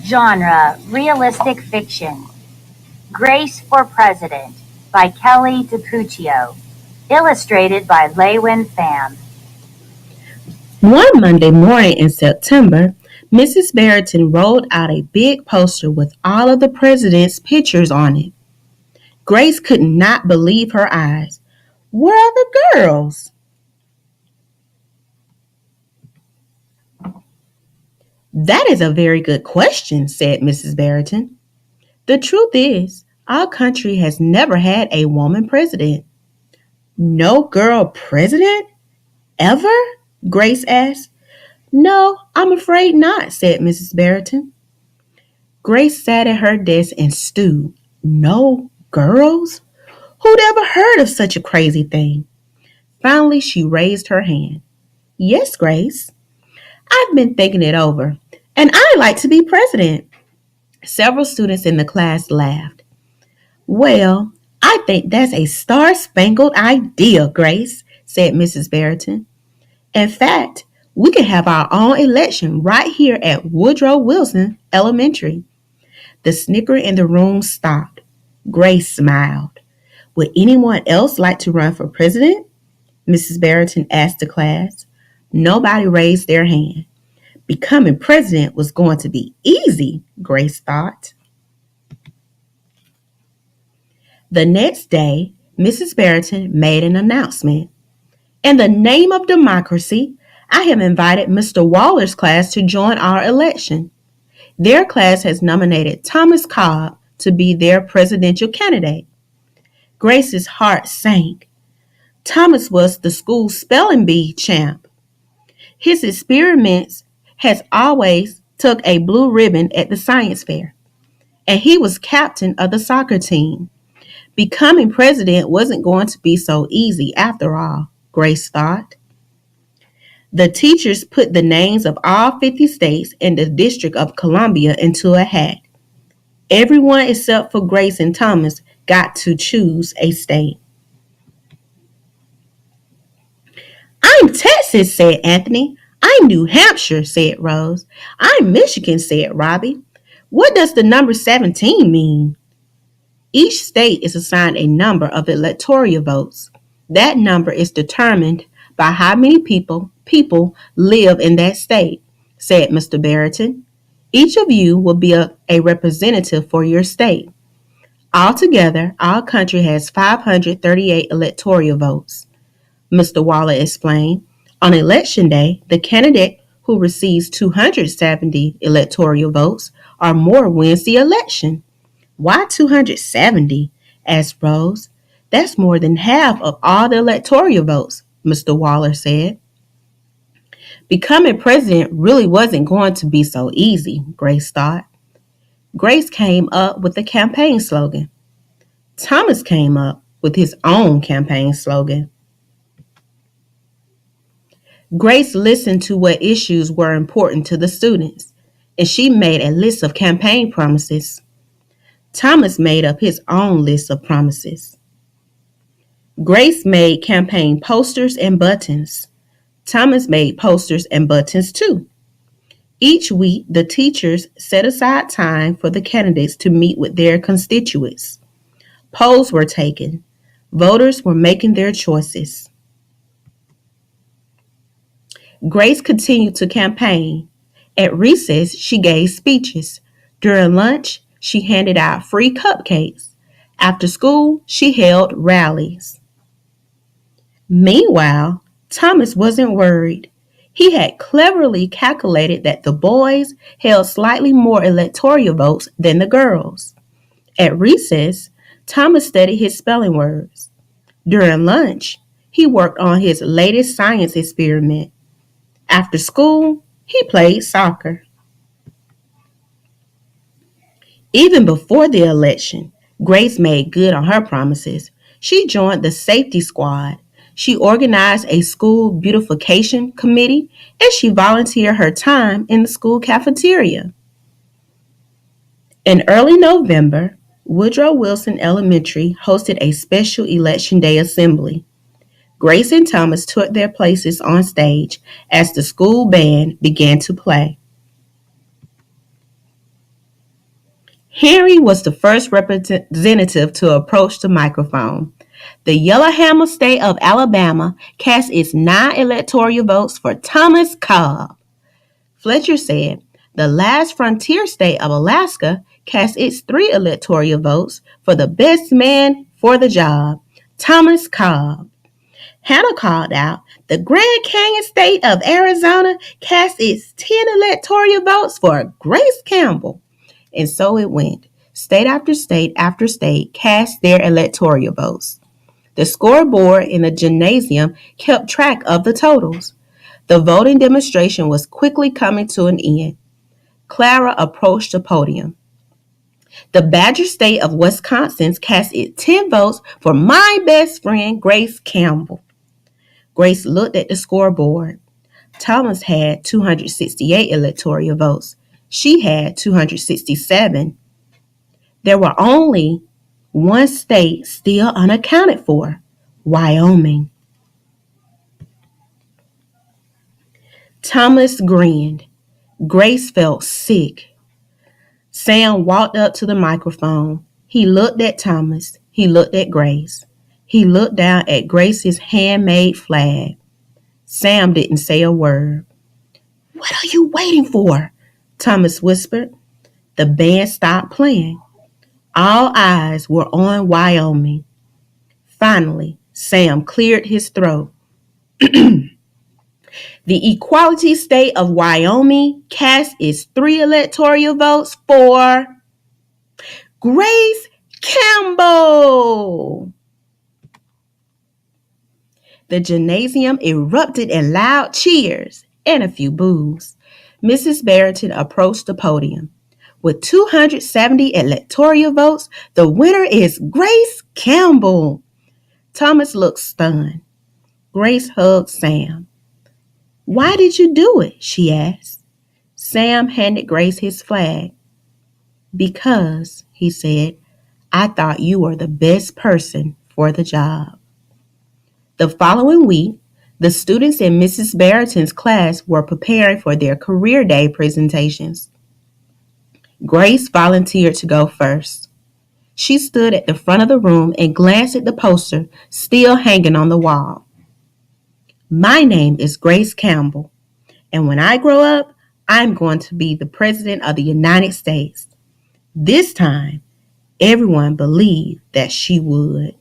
Genre: realistic fiction. Grace for President by Kelly DiPuccio. Illustrated by Lewin Pham. One Monday morning in September, Mrs. Barrington rolled out a big poster with all of the president's pictures on it. Grace could not believe her eyes. Where are the girls? That is a very good question, said Mrs. Barrington. The truth is, our country has never had a woman president. No girl president? Ever? Grace asked. No, I'm afraid not, said Mrs. Barrington. Grace sat at her desk and stewed. No girls? Who'd ever heard of such a crazy thing? Finally, she raised her hand. Yes, Grace. I've been thinking it over, and I'd like to be president. Several students in the class laughed. Well, I think that's a star-spangled idea, Grace, said Mrs. Barrington. In fact, we could have our own election right here at Woodrow Wilson Elementary. The snicker in the room stopped. Grace smiled. Would anyone else like to run for president? Mrs. Barrington asked the class. Nobody raised their hand. Becoming president was going to be easy, Grace thought. The next day, Mrs. Barrington made an announcement. In the name of democracy, I have invited Mr. Waller's class to join our election. Their class has nominated Thomas Cobb to be their presidential candidate. Grace's heart sank. Thomas was the school's spelling bee champ. His experiments has always took a blue ribbon at the science fair, and he was captain of the soccer team. Becoming president wasn't going to be so easy after all, Grace thought. The teachers put the names of all 50 states and the District of Columbia into a hat. Everyone except for Grace and Thomas got to choose a state. I'm Texas, said Anthony. I'm New Hampshire, said Rose. I'm Michigan, said Robbie. What does the number 17 mean? Each state is assigned a number of electoral votes. That number is determined by how many people live in that state, said Mr. Barrington. Each of you will be a representative for your state. Altogether, our country has 538 electoral votes. Mr. Waller explained. On election day, the candidate who receives 270 electoral votes or more wins the election. Why 270? Asked Rose. That's more than half of all the electoral votes, Mr. Waller said. Becoming president really wasn't going to be so easy, Grace thought. Grace came up with a campaign slogan. Thomas came up with his own campaign slogan. Grace listened to what issues were important to the students, and she made a list of campaign promises. Thomas made up his own list of promises. Grace made campaign posters and buttons. Thomas made posters and buttons too. Each week, the teachers set aside time for the candidates to meet with their constituents. Polls were taken. Voters were making their choices. Grace continued to campaign. At recess, she gave speeches. During lunch, she handed out free cupcakes. After school, she held rallies. Meanwhile, Thomas wasn't worried. He had cleverly calculated that the boys held slightly more electoral votes than the girls. At recess, Thomas studied his spelling words. During lunch, he worked on his latest science experiment. After school, he played soccer. Even before the election, Grace made good on her promises. She joined the safety squad. She organized a school beautification committee, and she volunteered her time in the school cafeteria. In early November, Woodrow Wilson Elementary hosted a special Election Day assembly. Grace and Thomas took their places on stage as the school band began to play. Henry was the first representative to approach the microphone. The Yellowhammer State of Alabama cast its 9 electoral votes for Thomas Cobb. Fletcher said, the last frontier state of Alaska cast its 3 electoral votes for the best man for the job, Thomas Cobb. Hannah called out, the Grand Canyon state of Arizona cast its 10 electoral votes for Grace Campbell. And so it went. State after state cast their electoral votes. The scoreboard in the gymnasium kept track of the totals. The voting demonstration was quickly coming to an end. Clara approached the podium. The Badger State of Wisconsin cast its 10 votes for my best friend, Grace Campbell. Grace looked at the scoreboard. Thomas had 268 electoral votes. She had 267. There were only one state still unaccounted for, Wyoming. Thomas grinned. Grace felt sick. Sam walked up to the microphone. He looked at Thomas. He looked at Grace. He looked down at Grace's handmade flag. Sam didn't say a word. What are you waiting for? Thomas whispered. The band stopped playing. All eyes were on Wyoming. Finally, Sam cleared his throat. The equality state of Wyoming cast its 3 electoral votes for Grace Campbell. The gymnasium erupted in loud cheers and a few boos. Mrs. Barrington approached the podium. With 270 electoral votes, the winner is Grace Campbell. Thomas looked stunned. Grace hugged Sam. Why did you do it? She asked. Sam handed Grace his flag. Because, he said, I thought you were the best person for the job. The following week, the students in Mrs. Barrington's class were preparing for their career day presentations. Grace volunteered to go first. She stood at the front of the room and glanced at the poster still hanging on the wall. My name is Grace Campbell, and when I grow up, I'm going to be the President of the United States. This time, everyone believed that she would.